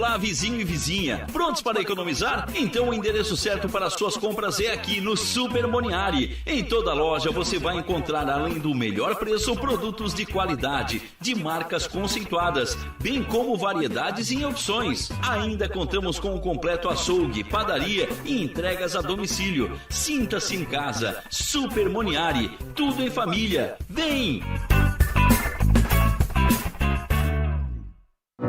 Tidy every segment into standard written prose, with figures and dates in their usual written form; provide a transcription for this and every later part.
Olá, vizinho e vizinha. Prontos para economizar? Então o endereço certo para suas compras é aqui no Super Moniari. Em toda loja você vai encontrar, além do melhor preço, produtos de qualidade, de marcas conceituadas, bem como variedades e opções. Ainda contamos com um completo açougue, padaria e entregas a domicílio. Sinta-se em casa. Super Moniari. Tudo em família. Vem!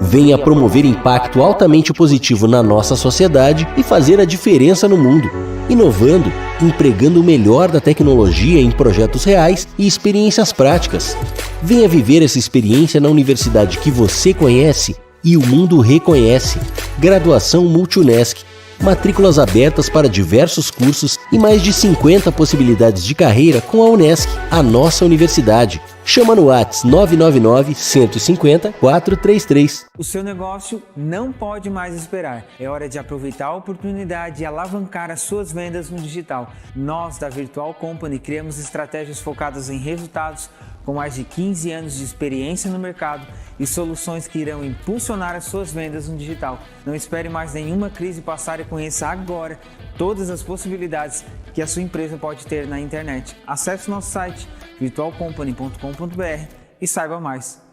Venha promover impacto altamente positivo na nossa sociedade e fazer a diferença no mundo, inovando, empregando o melhor da tecnologia em projetos reais e experiências práticas. Venha viver essa experiência na universidade que você conhece e o mundo reconhece. Graduação Multi-Unesc. Matrículas abertas para diversos cursos e mais de 50 possibilidades de carreira com a Unesc, a nossa universidade. Chama no WhatsApp 999-150-433. O seu negócio não pode mais esperar. É hora de aproveitar a oportunidade e alavancar as suas vendas no digital. Nós, da Virtual Company, criamos estratégias focadas em resultados com mais de 15 anos de experiência no mercado e soluções que irão impulsionar as suas vendas no digital. Não espere mais nenhuma crise passar e conheça agora todas as possibilidades que a sua empresa pode ter na internet. Acesse nosso site virtualcompany.com.br e saiba mais.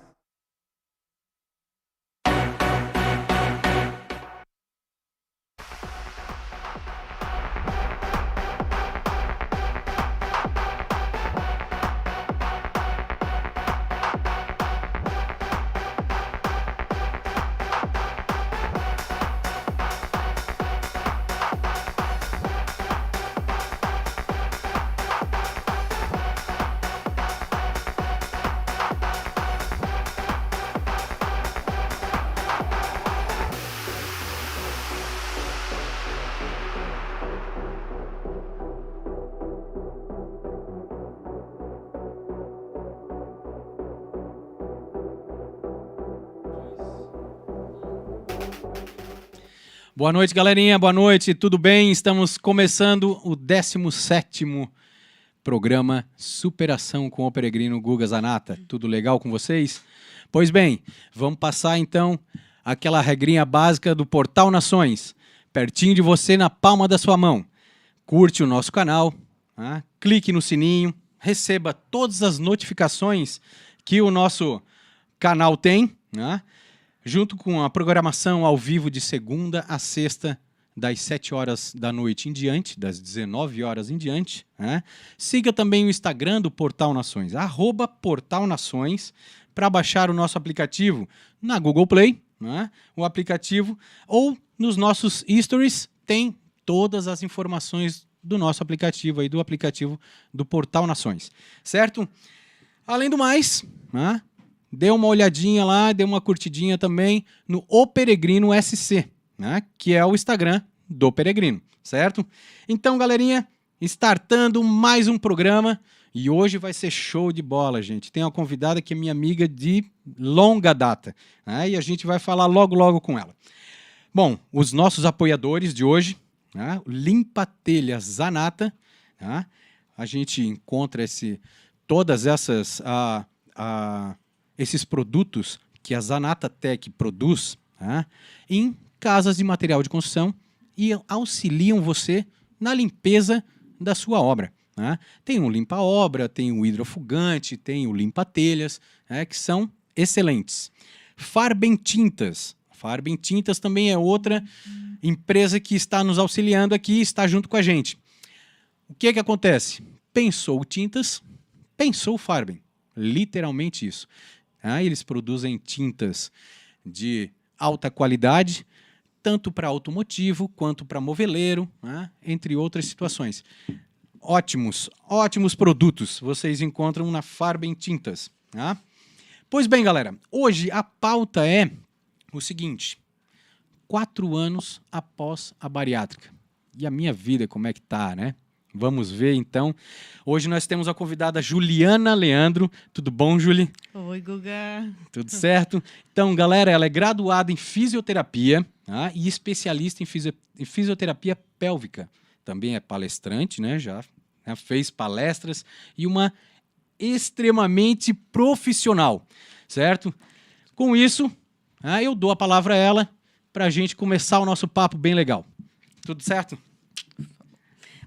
Boa noite, galerinha. Boa noite. Tudo bem? Estamos começando o 17º programa Superação com o Peregrino Guga Zanata. Tudo legal com vocês? Pois bem, vamos passar então aquela regrinha básica do Portal Nações. Pertinho de você, na palma da sua mão. Curte o nosso canal, tá? Clique no sininho, receba todas as notificações que o nosso canal tem, tá? Junto com a programação ao vivo de segunda a sexta, das 7 horas da noite em diante, das 19 horas em diante. Né? Siga também o Instagram do Portal Nações, @Portal Nações, para baixar o nosso aplicativo na Google Play, né? O aplicativo, ou nos nossos stories, tem todas as informações do nosso aplicativo, aí, do aplicativo do Portal Nações, certo? Além do mais, né? Dê uma olhadinha lá, dê uma curtidinha também no O Peregrino SC, né? Que é o Instagram do Peregrino, certo? Então, galerinha, startando mais um programa e hoje vai ser show de bola, gente. Tem uma convidada que é minha amiga de longa data, né? E a gente vai falar logo com ela. Bom, os nossos apoiadores de hoje, né? Limpa Telhas Zanata, né? A gente encontra todas essas... esses produtos que a Zanata Tech produz, tá? Em casas de material de construção e auxiliam você na limpeza da sua obra. Tá? Tem o limpa-obra, tem o hidrofugante, tem o limpa-telhas, né, que são excelentes. Farben Tintas. Farben Tintas também é outra empresa que está nos auxiliando aqui, está junto com a gente. O que acontece? Pensou tintas, pensou Farben. Literalmente isso. Eles produzem tintas de alta qualidade, tanto para automotivo quanto para moveleiro, né? Entre outras situações. Ótimos produtos vocês encontram na Farben Tintas. Tá? Pois bem, galera, hoje a pauta é o seguinte: 4 anos após a bariátrica. E a minha vida, como é que tá, né? Vamos ver, então. Hoje nós temos a convidada Juliana Leandro. Tudo bom, Juli? Oi, Guga. Tudo certo? Então, galera, ela é graduada em fisioterapia, tá? E especialista em fisioterapia pélvica. Também é palestrante, né? Já fez palestras e uma extremamente profissional, certo? Com isso, eu dou a palavra a ela pra gente começar o nosso papo bem legal. Tudo certo?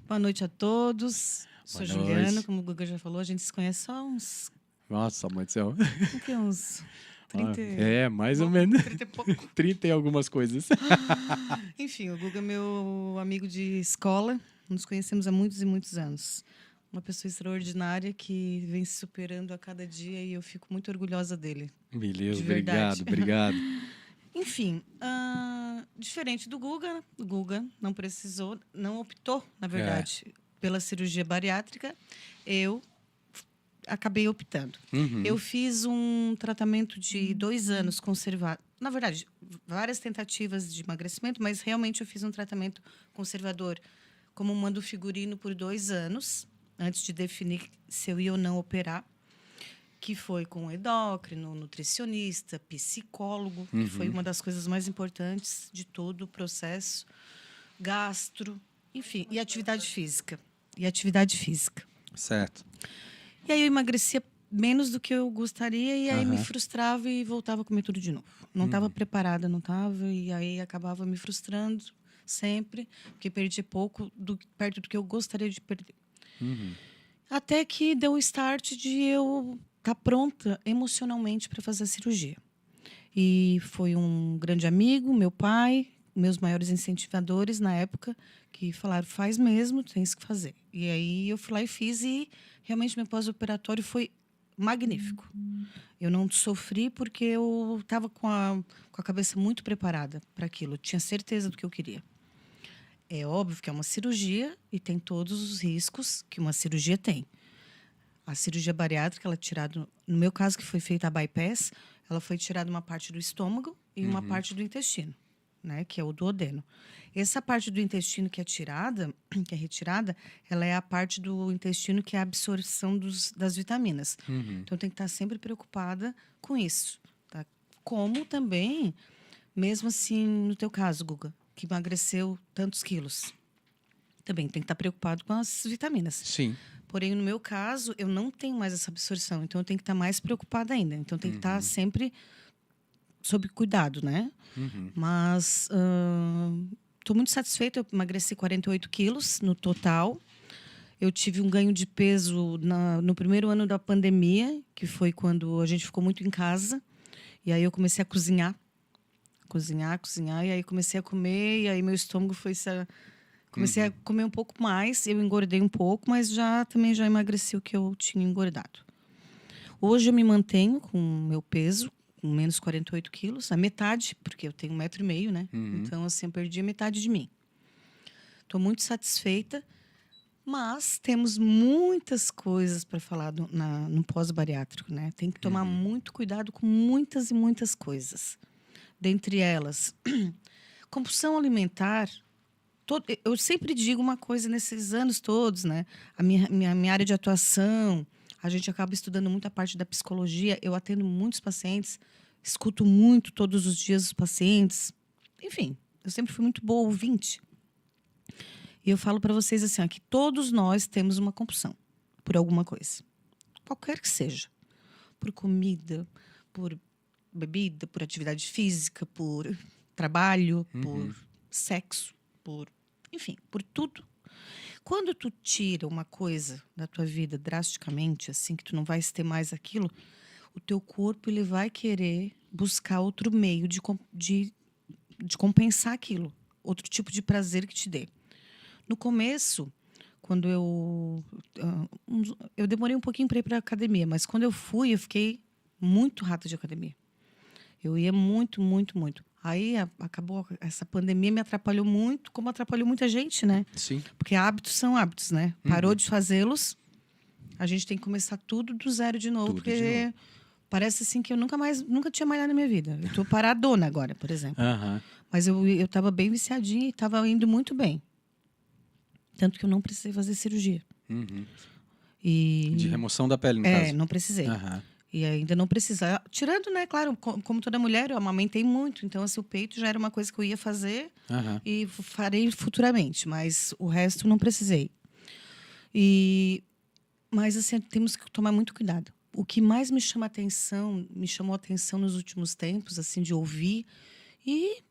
Boa noite a todos. Sou Boa Juliana, noite. como o Guga já falou, a gente se conhece há uns... Nossa, mãe do céu. uns 30... Mais ou menos. 30 e pouco. 30 e algumas coisas. Enfim, o Guga é meu amigo de escola. Nos conhecemos há muitos e muitos anos. Uma pessoa extraordinária que vem se superando a cada dia e eu fico muito orgulhosa dele. Beleza, De verdade. obrigado. Enfim, diferente do Guga, o Guga não optou, na verdade, pela cirurgia bariátrica. Eu acabei optando. Uhum. Eu fiz um tratamento de 2 anos conservado. Na verdade, várias tentativas de emagrecimento, mas realmente eu fiz um tratamento conservador como mando figurino por 2 anos, antes de definir se eu ia ou não operar, que foi com endócrino, nutricionista, psicólogo, que foi uma das coisas mais importantes de todo o processo, gastro, enfim, e atividade física. Certo. E aí eu emagrecia menos do que eu gostaria e aí me frustrava e voltava a comer tudo de novo. Não estava preparada, não estava, e aí acabava me frustrando sempre, porque perdia pouco perto do que eu gostaria de perder. Até que deu o start de eu estar pronta emocionalmente para fazer a cirurgia. E foi um grande amigo, meu pai, meus maiores incentivadores na época, que falaram, faz mesmo, tens que fazer. E aí eu fui lá e fiz, e realmente meu pós-operatório foi magnífico. Eu não sofri porque eu estava com a cabeça muito preparada para aquilo. Eu tinha certeza do que eu queria. É óbvio que é uma cirurgia e tem todos os riscos que uma cirurgia tem. A cirurgia bariátrica, ela é tirada, no meu caso, que foi feita a bypass, ela foi tirada uma parte do estômago e uma parte do intestino, né, que é o duodeno. Essa parte do intestino que é retirada, ela é a parte do intestino que é a absorção das vitaminas. Então, tem que estar sempre preocupada com isso. Tá? Como também, mesmo assim, no teu caso, Guga, que emagreceu tantos quilos, também tem que estar preocupado com as vitaminas. Sim. Porém, no meu caso, eu não tenho mais essa absorção, então eu tenho que estar mais preocupada ainda. Então, tem que estar sempre sob cuidado, né? Mas estou muito satisfeita, eu emagreci 48 quilos no total. Eu tive um ganho de peso no primeiro ano da pandemia, que foi quando a gente ficou muito em casa. E aí eu comecei a cozinhar, e aí comecei a comer, e aí meu estômago foi... Comecei a comer um pouco mais, eu engordei um pouco, mas também já emagreci o que eu tinha engordado. Hoje eu me mantenho com o meu peso, com menos 48 quilos, a metade, porque eu tenho 1,5 m, né? Então, assim, eu perdi a metade de mim. Estou muito satisfeita, mas temos muitas coisas para falar no pós-bariátrico, né? Tem que tomar muito cuidado com muitas e muitas coisas. Dentre elas, compulsão alimentar. Eu sempre digo uma coisa nesses anos todos, né? A minha área de atuação, a gente acaba estudando muito a parte da psicologia. Eu atendo muitos pacientes, escuto muito todos os dias os pacientes. Enfim, eu sempre fui muito boa ouvinte. E eu falo para vocês assim, que todos nós temos uma compulsão por alguma coisa. Qualquer que seja. Por comida, por bebida, por atividade física, por trabalho, por sexo. Enfim, por tudo. Quando tu tira uma coisa da tua vida drasticamente, assim, que tu não vai ter mais aquilo, o teu corpo ele vai querer buscar outro meio de compensar aquilo. Outro tipo de prazer que te dê. No começo, quando eu demorei um pouquinho para ir para a academia, mas quando eu fui, eu fiquei muito rata de academia. Eu ia muito, muito, muito. Aí acabou essa pandemia, me atrapalhou muito, como atrapalhou muita gente, né? Sim. Porque hábitos são hábitos, né? Parou de fazê-los, a gente tem que começar tudo do zero de novo, porque parece assim que eu nunca tinha malhado na minha vida. Eu tô paradona agora, por exemplo. Mas eu tava bem viciadinha e tava indo muito bem. Tanto que eu não precisei fazer cirurgia. De remoção da pele, no caso. Não precisei. E ainda não precisa. Tirando, né, claro, como toda mulher, eu amamentei muito. Então, assim, o peito já era uma coisa que eu ia fazer e farei futuramente. Mas o resto não precisei. Mas, assim, temos que tomar muito cuidado. O que mais me chamou atenção nos últimos tempos, assim, de ouvir. E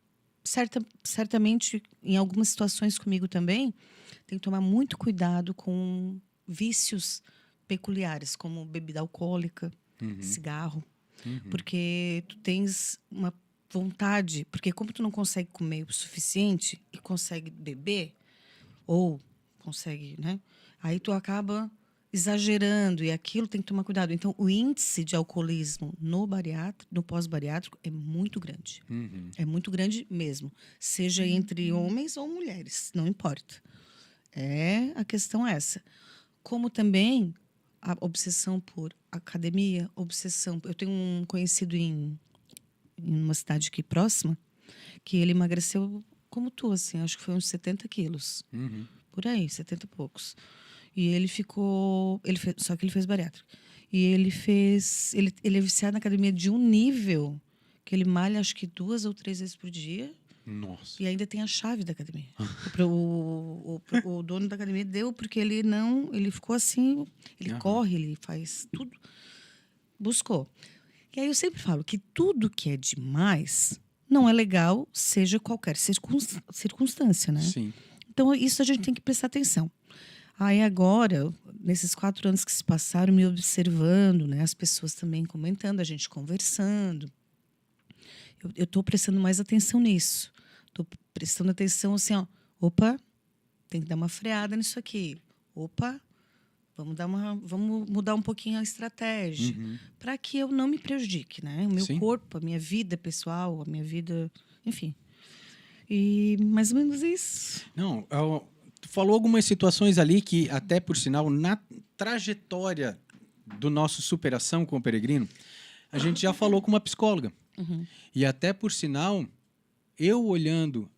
certamente, em algumas situações comigo também, tem que tomar muito cuidado com vícios peculiares, como bebida alcoólica, cigarro. Porque tu tens uma vontade, porque como tu não consegue comer o suficiente e consegue beber, ou consegue, né? Aí tu acaba exagerando e aquilo tem que tomar cuidado. Então, o índice de alcoolismo no pós-bariátrico é muito grande. É muito grande mesmo. Seja entre homens ou mulheres, não importa. A questão é essa. Como também a obsessão por academia, eu tenho um conhecido em uma cidade aqui próxima, que ele emagreceu como tu, assim, acho que foi uns 70 quilos. Por aí, 70 e poucos. E ele ficou... só que ele fez bariátrico. E ele é viciado na academia de um nível que ele malha, acho que 2 ou 3 vezes por dia. Nossa. E ainda tem a chave da academia. O dono da academia deu, porque ele ficou assim, ele corre, ele faz tudo. Buscou. E aí eu sempre falo que tudo que é demais não é legal, seja qualquer circunstância, né? Sim. Então, isso a gente tem que prestar atenção. Aí agora, nesses 4 anos que se passaram, me observando, né? As pessoas também comentando, a gente conversando. Eu estou prestando mais atenção nisso. Estou prestando atenção assim, ó. Opa, tem que dar uma freada nisso aqui. Opa, vamos mudar um pouquinho a estratégia. Para que eu não me prejudique, né? O meu corpo, a minha vida pessoal, a minha vida... Enfim. E mais ou menos isso. Não, tu falou algumas situações ali que, até por sinal, na trajetória do nosso Superação com o Peregrino, a gente já falou com uma psicóloga. E até por sinal, eu olhando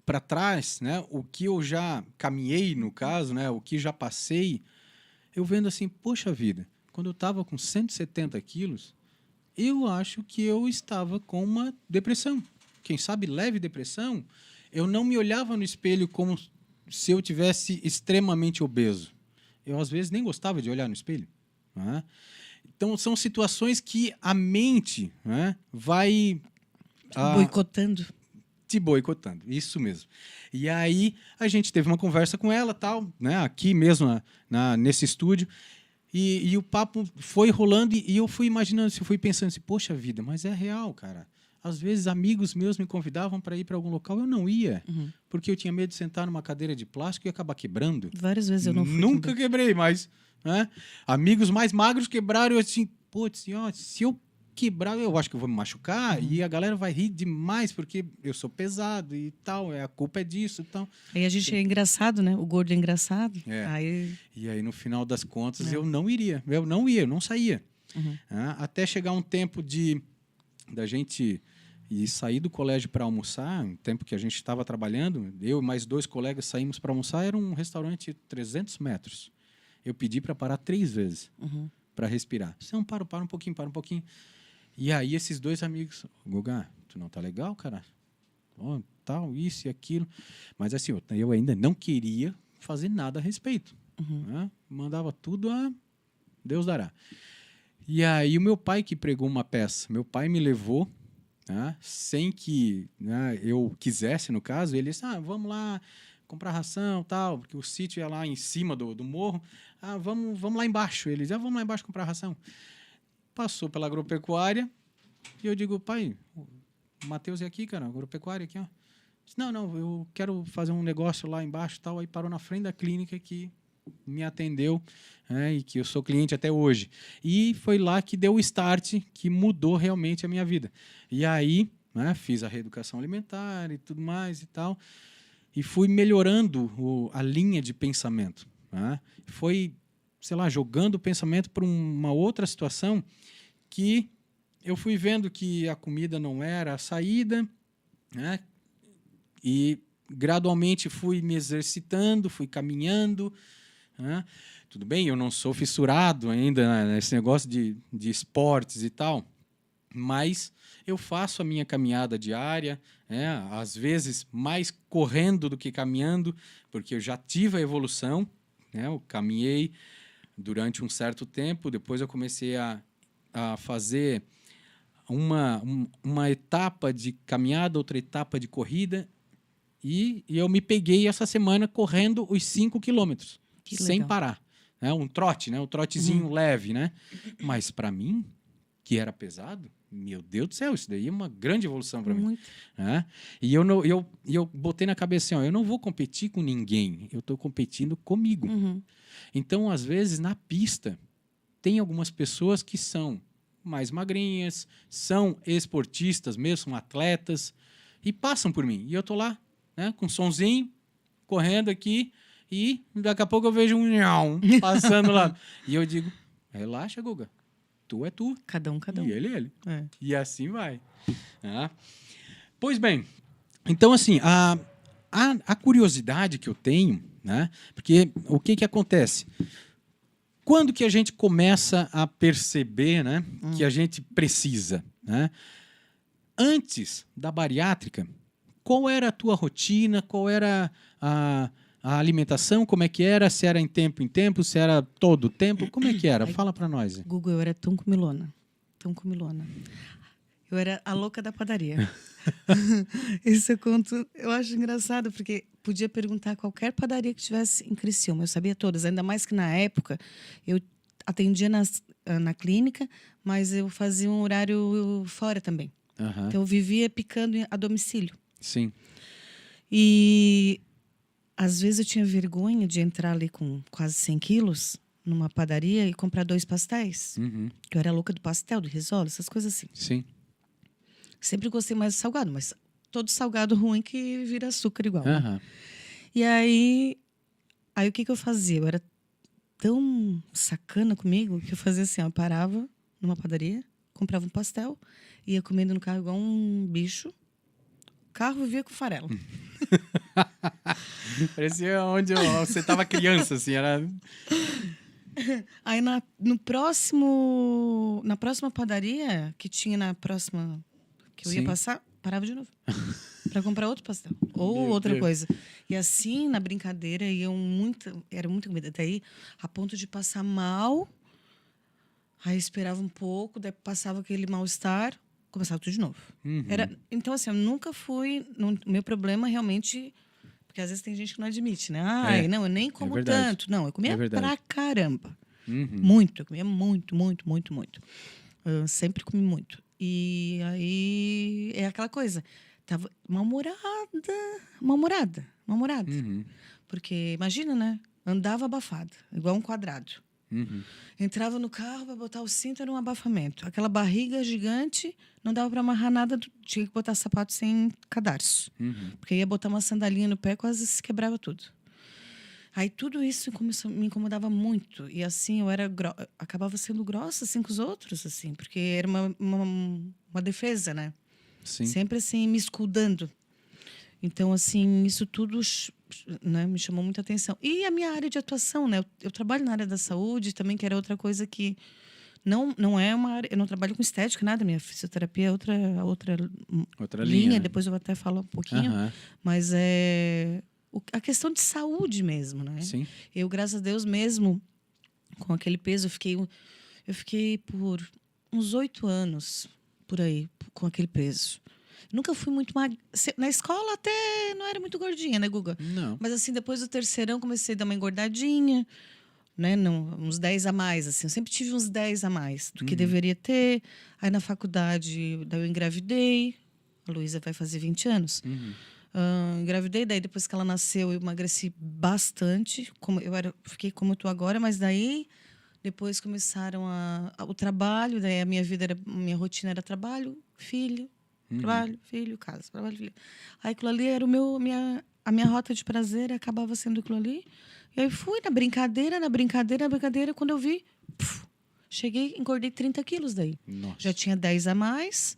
para trás, né, o que eu já caminhei, no caso, né, o que já passei, eu vendo assim, poxa vida, quando eu estava com 170 quilos, eu acho que eu estava com uma depressão. Quem sabe leve depressão, eu não me olhava no espelho como se eu tivesse extremamente obeso. Eu, às vezes, nem gostava de olhar no espelho. Né? Então, são situações que a mente, né, vai... boicotando. Te boicotando, isso mesmo. E aí, a gente teve uma conversa com ela, tal, né, aqui mesmo, nesse estúdio, e o papo foi rolando, e eu fui imaginando, eu fui pensando assim, poxa vida, mas é real, cara. Às vezes, amigos meus me convidavam para ir para algum local, eu não ia, porque eu tinha medo de sentar numa cadeira de plástico e acabar quebrando. Várias vezes eu não fui. Nunca quebrei, mas... Né, amigos mais magros quebraram, eu assim, putz, se eu quebrar, eu acho que eu vou me machucar, e a galera vai rir demais, porque eu sou pesado e tal, a culpa é disso e tal. Aí a gente é engraçado, né? O gordo é engraçado. E aí, no final das contas, eu não iria. Eu não saía. Até chegar um tempo da gente ir sair do colégio para almoçar, um tempo que a gente estava trabalhando, eu e mais 2 colegas saímos para almoçar, era um restaurante 300 metros. Eu pedi para parar 3 vezes para respirar. Não, para um pouquinho. E aí esses 2 amigos, Guga, tu não tá legal, cara? Oh, tal, isso e aquilo. Mas assim, eu ainda não queria fazer nada a respeito. Né? Mandava tudo a Deus dará. E aí o meu pai que pregou uma peça. Meu pai me levou, né, sem que, né, eu quisesse, no caso. Ele disse, vamos lá comprar ração, tal, porque o sítio é lá em cima do morro. Vamos lá embaixo. Eles, vamos lá embaixo comprar ração. Passou pela agropecuária e eu digo, pai, o Matheus é aqui, cara, agropecuária aqui, ó. Disse, não, eu quero fazer um negócio lá embaixo, tal. Aí parou na frente da clínica que me atendeu, e que eu sou cliente até hoje. E foi lá que deu o start, que mudou realmente a minha vida. E aí, né, fiz a reeducação alimentar e tudo mais e tal. E fui melhorando a linha de pensamento. Né? Foi, sei lá, jogando o pensamento para uma outra situação que eu fui vendo que a comida não era a saída, né? E gradualmente fui me exercitando, fui caminhando. Né? Tudo bem, eu não sou fissurado ainda nesse negócio de esportes e tal, mas eu faço a minha caminhada diária, às vezes mais correndo do que caminhando, porque eu já tive a evolução, né? Eu caminhei durante um certo tempo, depois eu comecei a fazer uma etapa de caminhada, outra etapa de corrida, e eu me peguei essa semana correndo os 5 quilômetros, sem legal. parar. Né? Um trote, né? Um trotezinho leve, né? Mas para mim, que era pesado, meu Deus do céu, isso daí é uma grande evolução para mim. Muito. Né? E eu botei na cabeça assim, ó, eu não vou competir com ninguém, eu estou competindo comigo. Então, às vezes, na pista, tem algumas pessoas que são mais magrinhas, são esportistas mesmo, são atletas, e passam por mim. E eu tô lá, né, com um sonzinho, correndo aqui, e daqui a pouco eu vejo um nhão passando lá. E eu digo, relaxa, Guga, tu é tu. Cada um. E ele. É. E assim vai. Ah. Pois bem, então assim, a curiosidade que eu tenho, né? Porque o que acontece? Quando que a gente começa a perceber, né, que a gente precisa, né? Antes da bariátrica, qual era a tua rotina? Qual era a alimentação? Como é que era? Se era em tempo, se era todo o tempo? Como é que era? Fala pra nós. Google, eu era tão comilona. Eu era a louca da padaria. Isso eu conto, eu acho engraçado, porque podia perguntar a qualquer padaria que tivesse em Criciúma, eu sabia todas, ainda mais que na época eu atendia na clínica, mas eu fazia um horário fora também. Então eu vivia picando a domicílio. Sim. E às vezes eu tinha vergonha de entrar ali com quase 100 quilos numa padaria e comprar 2 pastéis. Eu era louca do pastel, do risole, essas coisas assim. Sim. Sempre gostei mais de salgado, mas todo salgado ruim que vira açúcar igual. Aham. E aí o que eu fazia? Eu era tão sacana comigo que eu fazia assim, eu parava numa padaria, comprava um pastel, ia comendo no carro igual um bicho. O carro vivia com farelo. Parecia onde você tava criança, assim, era... Aí na próxima padaria que tinha na próxima que eu ia Sim. passar, parava de novo. Para comprar outro pastel. Ou outra coisa. E assim, na brincadeira, era muita comida. Daí, a ponto de passar mal, aí esperava um pouco, daí passava aquele mal-estar, começava tudo de novo. Então, assim, eu nunca fui... O meu problema realmente... Porque às vezes tem gente que não admite, né? Não, eu nem como tanto. Não, eu comia pra caramba. Muito, eu comia muito. Eu sempre comi muito. E aí, é aquela coisa... Tava mal-humorada. Porque, imagina, né? Andava abafada, igual um quadrado. Entrava no carro para botar o cinto, era um abafamento. Aquela barriga gigante, não dava para amarrar nada, tinha que botar sapato sem cadarço. Porque ia botar uma sandalinha no pé, quase se quebrava tudo. Aí tudo isso me incomodava muito. E assim, eu acabava sendo grossa assim, com os outros, assim, porque era uma defesa, né? Sim. Sempre assim, me escudando. Então, assim, isso tudo, né, me chamou muita atenção. E a minha área de atuação, né? Eu trabalho na área da saúde também, que era outra coisa que não é uma área... Eu não trabalho com estética, nada. Minha fisioterapia é outra linha. Né? Depois eu vou até falar um pouquinho. Mas é a questão de saúde mesmo, né? Sim. Eu, graças a Deus, mesmo com aquele peso, eu fiquei por uns 8 anos... por aí, com aquele peso. Nunca fui muito magra. Na escola até não era muito gordinha, né, Guga? Não. Mas assim, depois do terceirão, comecei a dar uma engordadinha, né? Uns 10 a mais, assim. Eu sempre tive uns 10 a mais do que deveria ter. Aí na faculdade, daí eu engravidei. A Luísa vai fazer 20 anos. Engravidei, daí depois que ela nasceu, eu emagreci bastante. Fiquei como eu tô agora, mas daí... Depois começaram o trabalho, daí a minha rotina era trabalho, filho, trabalho, filho, casa, trabalho, filho. Aí aquilo ali era a minha rota de prazer, acabava sendo aquilo ali. E aí fui na brincadeira, quando eu vi, cheguei, engordei 30 quilos daí. Nossa. Já tinha 10 a mais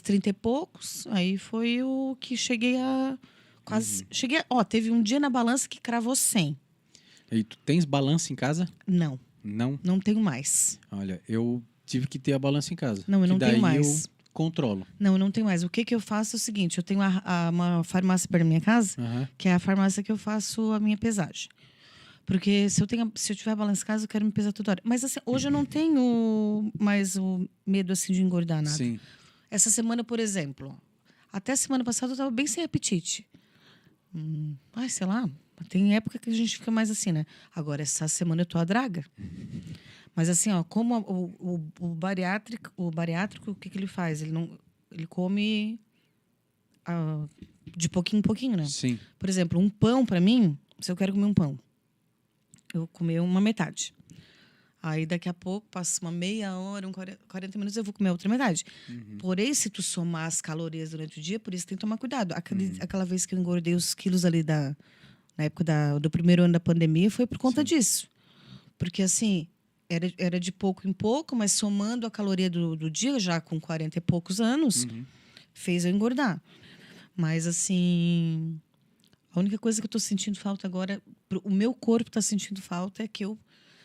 30 e poucos, aí foi o que cheguei a quase... Teve um dia na balança que cravou 100. E tu tens balança em casa? Não. Não? Não tenho mais. Olha, eu tive que ter a balança em casa. Não, eu não tenho mais. Daí eu controlo. Não, eu não tenho mais. O que eu faço é o seguinte, eu tenho uma farmácia perto da minha casa, que é a farmácia que eu faço a minha pesagem. Porque se eu tiver a balança em casa, eu quero me pesar toda hora. Mas assim, hoje eu não tenho mais o medo assim de engordar nada. Sim. Essa semana, por exemplo, até semana passada eu estava bem sem apetite. Sei lá, tem época que a gente fica mais assim, né? Agora, essa semana eu tô a draga. Mas assim, ó, como o bariátrico, o que ele faz? Ele come de pouquinho em pouquinho, né? Sim. Por exemplo, um pão, para mim, se eu quero comer um pão, eu vou comer uma metade. Aí, daqui a pouco, passa uma meia hora, 40 minutos, eu vou comer a outra metade. Porém, se tu somar as calorias durante o dia, por isso tem que tomar cuidado. Aquela vez que eu engordei os quilos ali na época do primeiro ano da pandemia, foi por conta disso. Porque, assim, era de pouco em pouco, mas somando a caloria do dia, já com 40 e poucos anos, fez eu engordar. Mas, assim, a única coisa que eu estou sentindo falta agora, o meu corpo está sentindo falta, é que eu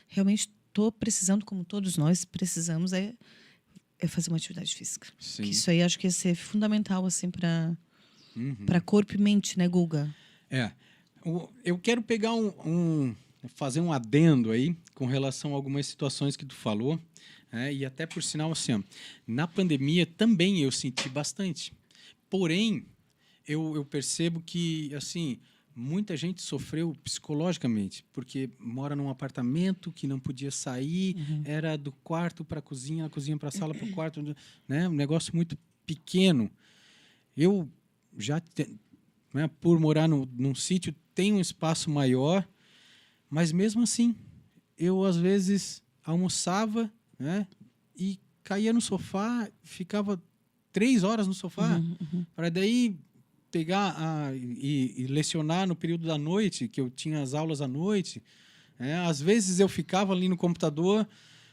realmente estou precisando, como todos nós precisamos, é fazer uma atividade física. Sim. Que isso aí acho que ia ser fundamental, assim, para corpo e mente, né, Guga? Eu quero pegar fazer um adendo aí com relação a algumas situações que tu falou, e até por sinal, assim, ó, na pandemia também eu senti bastante. Porém, eu percebo que, assim, muita gente sofreu psicologicamente, porque mora num apartamento que não podia sair, era do quarto para a cozinha para a sala, para o quarto, né? Um negócio muito pequeno. Eu já, por morar num sítio, tenho um espaço maior, mas mesmo assim, eu às vezes almoçava, né? E caía no sofá, ficava 3 horas no sofá, para daí pegar e lecionar no período da noite, que eu tinha as aulas à noite. Às vezes eu ficava ali no computador,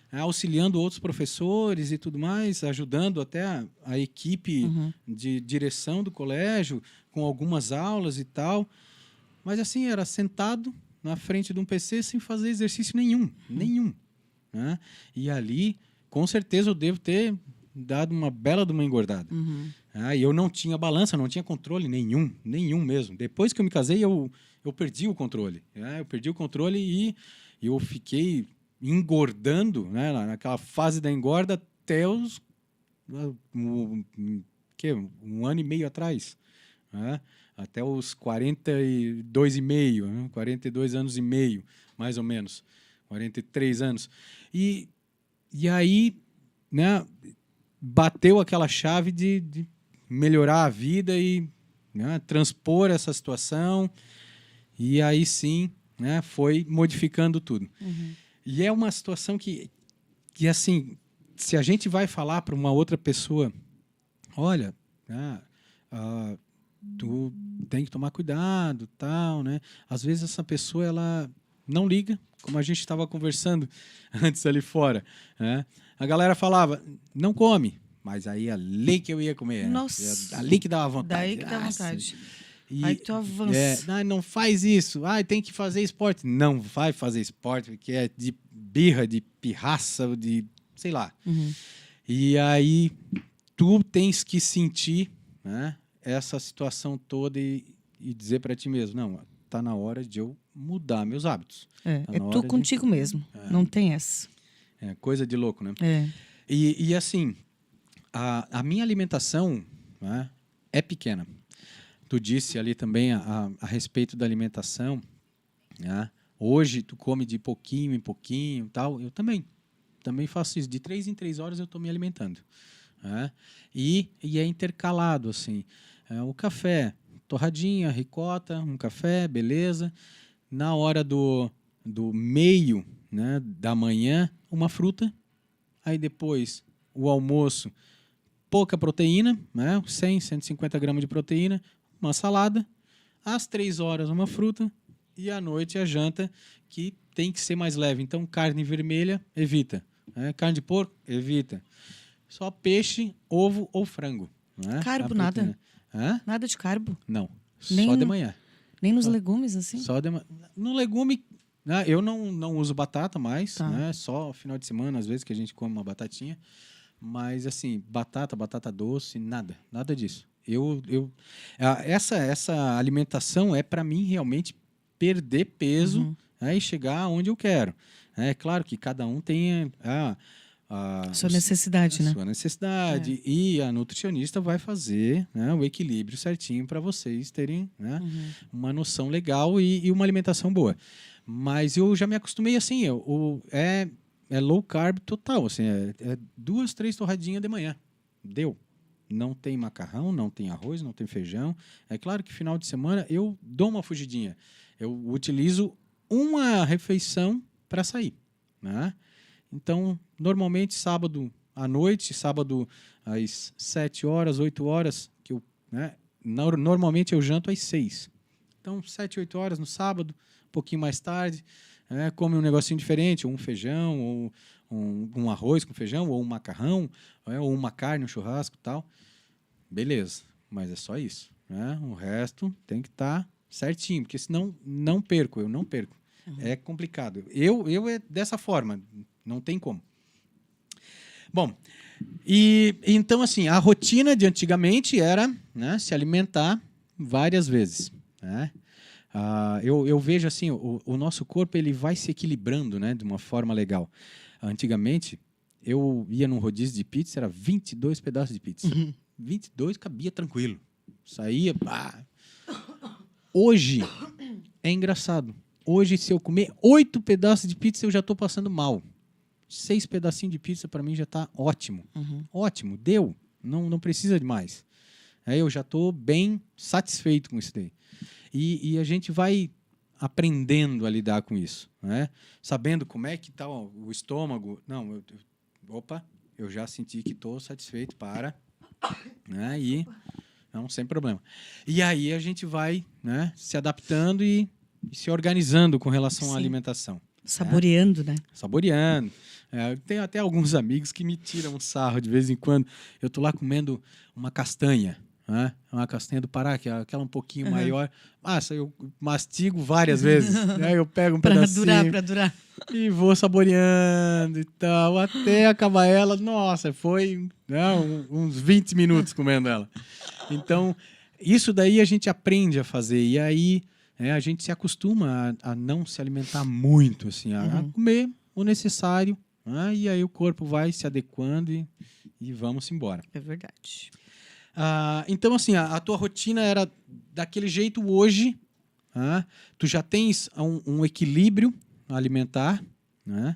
auxiliando outros professores e tudo mais, ajudando até a equipe de direção do colégio, com algumas aulas e tal. Mas assim, era sentado na frente de um PC sem fazer exercício nenhum. Né? E ali, com certeza, eu devo ter dado uma bela de uma engordada. E eu não tinha balança, não tinha controle nenhum mesmo. Depois que eu me casei, eu perdi o controle. Eu perdi o controle e eu fiquei engordando, né, naquela fase da engorda até um ano e meio atrás. Até os 42,5, né, 42 anos e meio, mais ou menos. 43 anos. E aí, né, bateu aquela chave de melhorar a vida e, né, transpor essa situação. E aí sim, né, foi modificando tudo. E é uma situação que assim, se a gente vai falar para uma outra pessoa, olha, tu tem que tomar cuidado, tal, né? Às vezes essa pessoa ela não liga, como a gente estava conversando antes ali fora, né? A galera falava, não come. Mas aí ali que eu ia comer. Nossa. Ali que dava vontade. Daí que dá vontade. E, aí tu avança. não faz isso. Tem que fazer esporte. Não vai fazer esporte, porque é de birra, de pirraça, de sei lá. E aí tu tens que sentir, né, essa situação toda e dizer para ti mesmo, não, tá na hora de eu mudar meus hábitos. É tu contigo mesmo. Não tem essa. É coisa de louco, né? E assim, a minha alimentação, né, é pequena. Tu disse ali também a respeito da alimentação, né? Hoje tu come de pouquinho em pouquinho, tal. Eu também faço isso. De 3 em 3 horas eu estou me alimentando, né? E é intercalado assim. O café, torradinha, ricota, um café, beleza. Na hora do meio, né, da manhã, uma fruta. Aí depois o almoço, pouca proteína, né? 100, 150 gramas de proteína, uma salada. Às 3 horas, uma fruta. E à noite a janta, que tem que ser mais leve. Então, carne vermelha, evita. Carne de porco, evita. Só peixe, ovo ou frango. Né? Carbo, nada? Nada de carbo? Não, só de manhã. Nem nos legumes, assim? Só de manhã. No legume, né, eu não uso batata mais, tá, né? Só final de semana, às vezes, que a gente come uma batatinha. Mas, assim, batata doce, nada disso. Essa alimentação é, para mim, realmente perder peso, e chegar onde eu quero. É claro que cada um tem Sua necessidade, né? Sua necessidade. E a nutricionista vai fazer, né, o equilíbrio certinho para vocês terem, né, uma noção legal e uma alimentação boa. Mas eu já me acostumei assim, é low carb total, assim, é 2, 3 torradinhas de manhã. Deu. Não tem macarrão, não tem arroz, não tem feijão. É claro que final de semana eu dou uma fugidinha. Eu utilizo uma refeição para sair, né? Então, normalmente, sábado à noite, sábado às 7 horas, 8 horas, que eu, né, normalmente eu janto às 6. Então, 7, 8 horas no sábado, um pouquinho mais tarde, come um negocinho diferente, ou um feijão, ou um arroz com feijão, ou um macarrão, ou uma carne, um churrasco e tal. Beleza, mas é só isso, né? O resto tem que estar certinho, porque senão eu não perco. É complicado. Eu é dessa forma, não tem como. Bom, então assim, a rotina de antigamente era, né, se alimentar várias vezes, né? Eu vejo assim, o nosso corpo ele vai se equilibrando, né, de uma forma legal. Antigamente, eu ia num rodízio de pizza, era 22 pedaços de pizza. 22 cabia tranquilo. Saía, pá. Hoje é engraçado. Hoje, se eu comer 8 pedaços de pizza, eu já estou passando mal. 6 pedacinhos de pizza, para mim, já está ótimo. Ótimo, deu. Não precisa de mais. Aí eu já estou bem satisfeito com isso daí. E a gente vai aprendendo a lidar com isso, né? Sabendo como é que está o estômago. Não, eu já senti que estou satisfeito, né? E não, sem problema. E aí a gente vai, né, se adaptando e se organizando com relação à alimentação. Saboreando, né? Saboreando. Eu tenho até alguns amigos que me tiram um sarro de vez em quando. Eu estou lá comendo uma castanha, né? Uma castanha do Pará, que é aquela um pouquinho maior. Eu mastigo várias vezes. Né? Eu pego um pedacinho Pra durar. E vou saboreando e tal, até acabar ela. Nossa, foi, né, uns 20 minutos comendo ela. Então, isso daí a gente aprende a fazer. E aí a gente se acostuma a não se alimentar muito, assim, a comer o necessário. Né? E aí o corpo vai se adequando e vamos embora. É verdade. Então, assim, a tua rotina era daquele jeito hoje. Tu já tens um equilíbrio alimentar, né?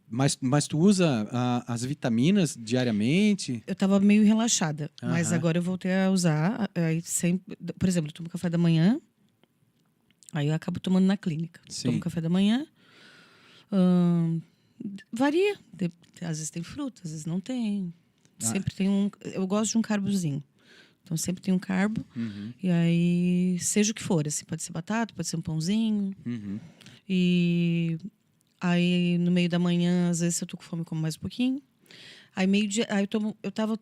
Mas tu usa as vitaminas diariamente? Eu estava meio relaxada, mas agora eu voltei a usar. Aí sempre, por exemplo, eu tomo café da manhã, aí eu acabo tomando na clínica. Sim. Tomo café da manhã, varia. Às vezes tem fruta, às vezes não tem. Sempre tem eu gosto de um carbozinho. Então, sempre tem um carbo. E aí, seja o que for. Assim, pode ser batata, pode ser um pãozinho. E aí, no meio da manhã, às vezes, se eu tô com fome, eu como mais um pouquinho. Aí, meio-dia... Aí, eu tava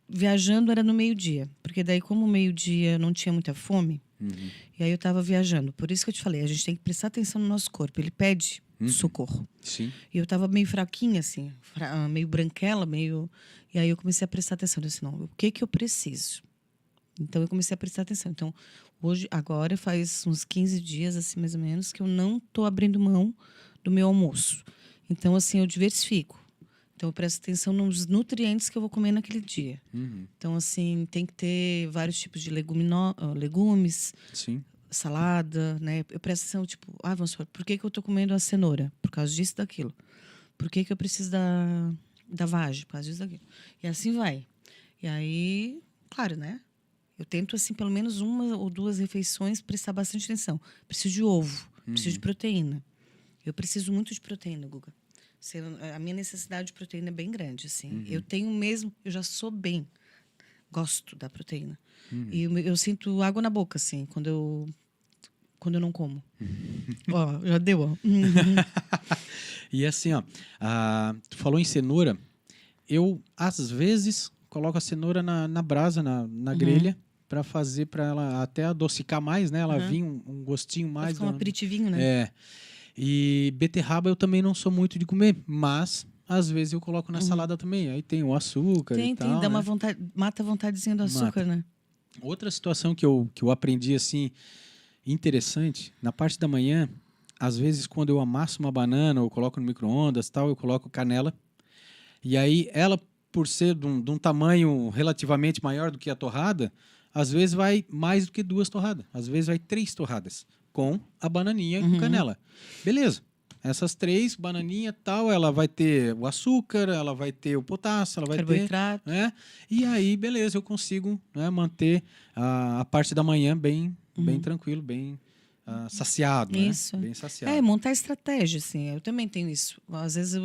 viajando, era no meio-dia. Porque daí, como meio-dia, eu não tinha muita fome. E aí, eu tava viajando. Por isso que eu te falei, a gente tem que prestar atenção no nosso corpo. Ele pede socorro. Sim. E eu tava meio fraquinha, assim. Meio branquela, meio... E aí, eu comecei a prestar atenção. Eu disse, não, o que eu preciso? Então, eu comecei a prestar atenção. Então, agora faz uns 15 dias, assim, mais ou menos, que eu não estou abrindo mão do meu almoço. Então, assim, eu diversifico. Então, eu presto atenção nos nutrientes que eu vou comer naquele dia. Então, assim, tem que ter vários tipos de legumes, Sim. salada, né? Eu presto atenção, tipo, vamos supor, por que eu estou comendo a cenoura? Por causa disso, daquilo. Por que eu preciso da vagem? Por causa disso, daquilo. E assim vai. E aí, claro, né? Eu tento, assim, pelo menos 1 ou 2 refeições, prestar bastante atenção. Preciso de ovo, preciso de proteína. Eu preciso muito de proteína, Guga. A minha necessidade de proteína é bem grande, assim. Eu tenho mesmo, eu já sou bem, gosto da proteína. E eu sinto água na boca, assim, quando eu não como. Ó, já deu, ó. E assim, ó, tu falou em cenoura. Eu, às vezes, coloco a cenoura na brasa, na grelha, para fazer para ela até adocicar mais, né? Ela vir um gostinho mais. Fica um aperitivinho, né? E beterraba eu também não sou muito de comer, mas às vezes eu coloco na salada também. Aí tem o açúcar e tal. Tem, dá né? uma vontade, mata a vontadezinha do açúcar, né? Outra situação que eu aprendi, assim, interessante, na parte da manhã, às vezes, quando eu amasso uma banana ou coloco no micro-ondas, tal, eu coloco canela. E aí, ela, por ser de um tamanho relativamente maior do que a torrada, às vezes vai mais do que 2 torradas. Às vezes vai 3 torradas com a bananinha e com canela. Beleza. Essas 3, bananinha tal, ela vai ter o açúcar, ela vai ter o potássio, ela vai ter... Carboidrato. Né? E aí, beleza, eu consigo, né, manter a parte da manhã bem tranquilo, bem saciado. Isso. Né? Bem saciado. Montar estratégia, assim. Eu também tenho isso. Às vezes,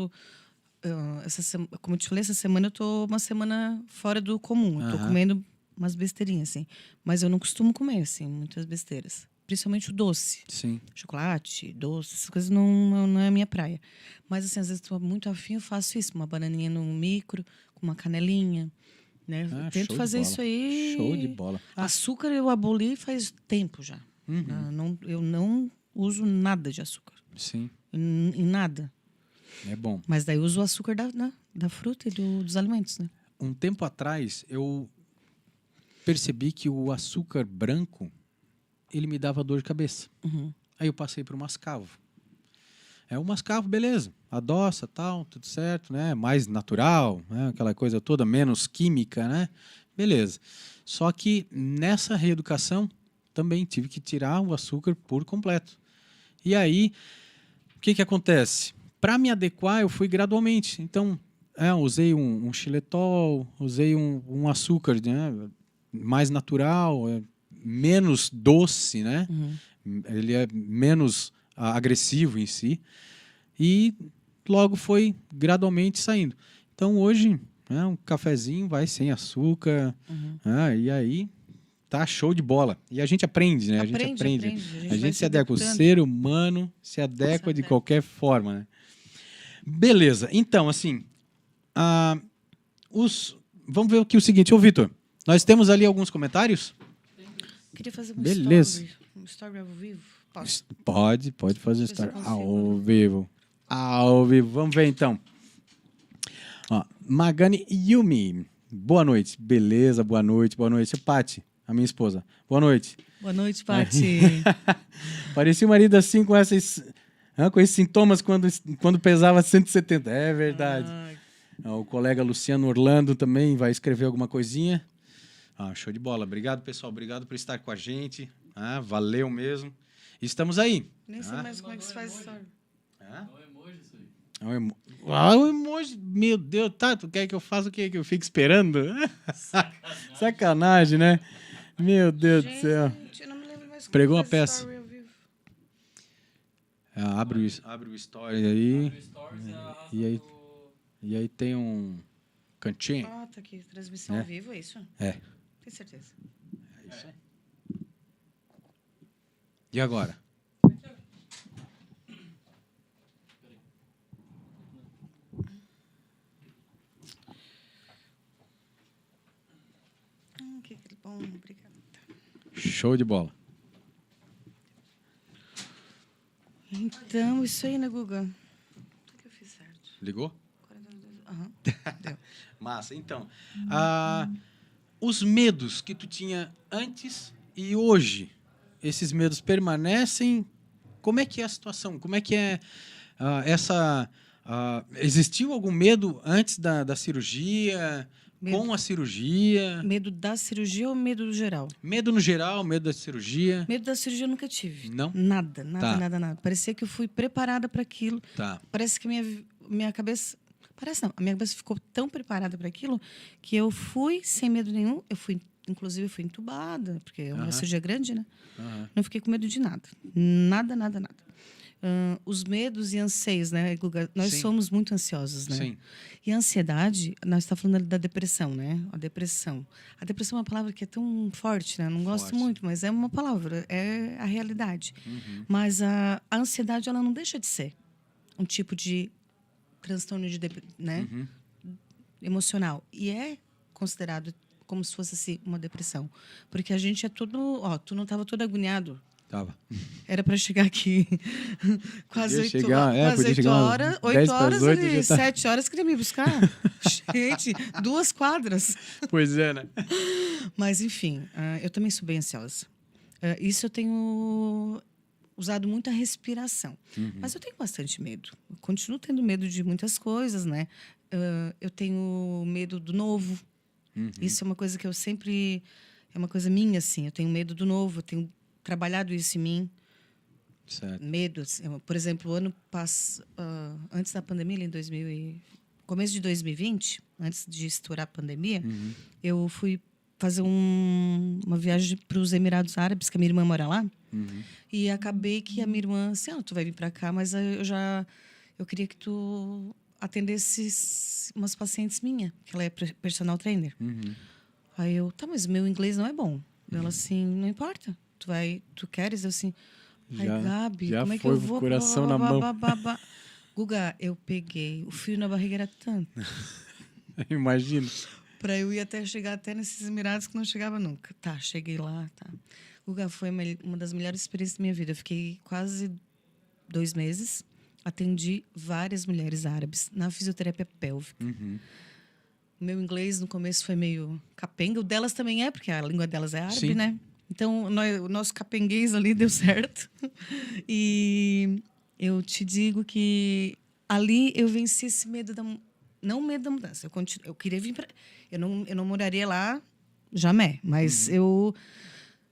como eu te falei, essa semana eu tô uma semana fora do comum. Eu tô comendo umas besteirinhas, assim. Mas eu não costumo comer, assim, muitas besteiras. Principalmente o doce. Sim. Chocolate, doce, essas coisas não é a minha praia. Mas, assim, às vezes estou muito afim, eu faço isso. Uma bananinha no micro, com uma canelinha. Né? Tento fazer isso aí. Show de bola. Açúcar eu aboli faz tempo já. Eu não uso nada de açúcar. Sim. Em nada. É bom. Mas daí eu uso o açúcar da fruta e dos alimentos, né? Um tempo atrás, eu percebi que o açúcar branco, ele me dava dor de cabeça. Aí eu passei para o mascavo. O mascavo, beleza. Adoça, tal, tudo certo, né? Mais natural, né? Aquela coisa toda, menos química, né? Beleza. Só que nessa reeducação, também tive que tirar o açúcar por completo. E aí, o que acontece? Para me adequar, eu fui gradualmente. Então, usei um xilitol, usei um açúcar, né? Mais natural, menos doce, né? Ele é menos agressivo em si. E logo foi gradualmente saindo. Então, hoje, um cafezinho vai sem açúcar. E aí, tá show de bola. E a gente aprende, né? A gente aprende. A gente se adequa. O ser humano se adequa de qualquer forma, né? Beleza. Então, assim, vamos ver aqui o seguinte. Ô, Vitor, nós temos ali alguns comentários? Queria fazer um story ao vivo. Posso? Pode fazer story ao vivo. Ao vivo. Vamos ver, então. Magani Yumi. Boa noite. Beleza, boa noite. Boa noite. Pati, a minha esposa. Boa noite. Boa noite, Pati. Parecia o marido assim com esses sintomas quando pesava 170. É verdade. O colega Luciano Orlando também vai escrever alguma coisinha. Show de bola. Obrigado, pessoal. Obrigado por estar com a gente. Valeu mesmo. Estamos aí. Nem sei mais como é que se faz story. É um emoji isso aí. O emoji. Meu Deus, tu quer que eu faça o quê? Que eu fique esperando? Sacanagem, né? Meu Deus do céu. Eu não me lembro mais como Pregou uma faz peça. story ao vivo. Abre o story aí. E aí tem um cantinho. Tá aqui. Transmissão ao vivo, é isso? É. Tem certeza. É isso aí. E agora? Que bom, obrigada. Show de bola. Então, isso aí, né, Guga? Tudo que eu fiz certo. Ligou? Deu. Massa. Então, os medos que tu tinha antes e hoje, esses medos permanecem? Como é que é a situação? Como é que é existiu algum medo antes da cirurgia? Com a cirurgia? Medo da cirurgia ou medo do geral? Medo no geral, medo da cirurgia? Medo da cirurgia eu nunca tive. Não? Nada. Parecia que eu fui preparada para aquilo. Tá. Parece que minha cabeça... Parece não. A minha cabeça ficou tão preparada para aquilo que eu fui sem medo nenhum. Inclusive, fui entubada, porque é uma cirurgia grande, né? Não fiquei com medo de nada. Nada. Os medos e anseios, né, Guga? Nós somos muito ansiosos, né? Sim. E a ansiedade, nós estamos falando da depressão, né? A depressão é uma palavra que é tão forte, né? Eu não gosto muito, mas é uma palavra, é a realidade. Mas a ansiedade, ela não deixa de ser um tipo de transtorno né? Emocional. E é considerado como se fosse assim, uma depressão. Porque a gente é todo... tu não estava todo agoniado. Tava. Era para chegar aqui quase 8 horas. 8 horas ali, 7 horas queria me buscar. Gente, 2 quadras. Pois é, né? Mas, enfim, eu também sou bem ansiosa. Isso eu tenho usado muito a respiração. Mas eu tenho bastante medo. Eu continuo tendo medo de muitas coisas, né? Eu tenho medo do novo. Isso é uma coisa que eu sempre... É uma coisa minha, assim. Eu tenho medo do novo. Eu tenho trabalhado isso em mim. Certo. Medo. Assim, por exemplo, antes da pandemia, começo de 2020, antes de estourar a pandemia, eu fui fazer uma viagem para os Emirados Árabes, que a minha irmã mora lá. E acabei que a minha irmã, assim, tu vai vir para cá, mas eu queria que tu atendesse umas pacientes minhas, que ela é personal trainer. Aí eu, tá, mas meu inglês não é bom. Ela assim, não importa, tu queres? Eu assim, ai, Gabi, como é que eu vou? Coração na mão. Guga, eu peguei, o frio na barriga era tanto. Imagino. Para eu ir chegar até nesses Emirados que não chegava nunca. Tá, cheguei lá, tá. Guga, foi uma das melhores experiências da minha vida. Eu fiquei quase 2 meses, atendi várias mulheres árabes na fisioterapia pélvica. O meu inglês no começo foi meio capenga. O delas também é, porque a língua delas é árabe, né? Então, o nosso capenguês ali deu certo. E eu te digo que ali eu venci esse medo não medo da mudança. Eu queria vir para... Eu não moraria lá jamais, mas eu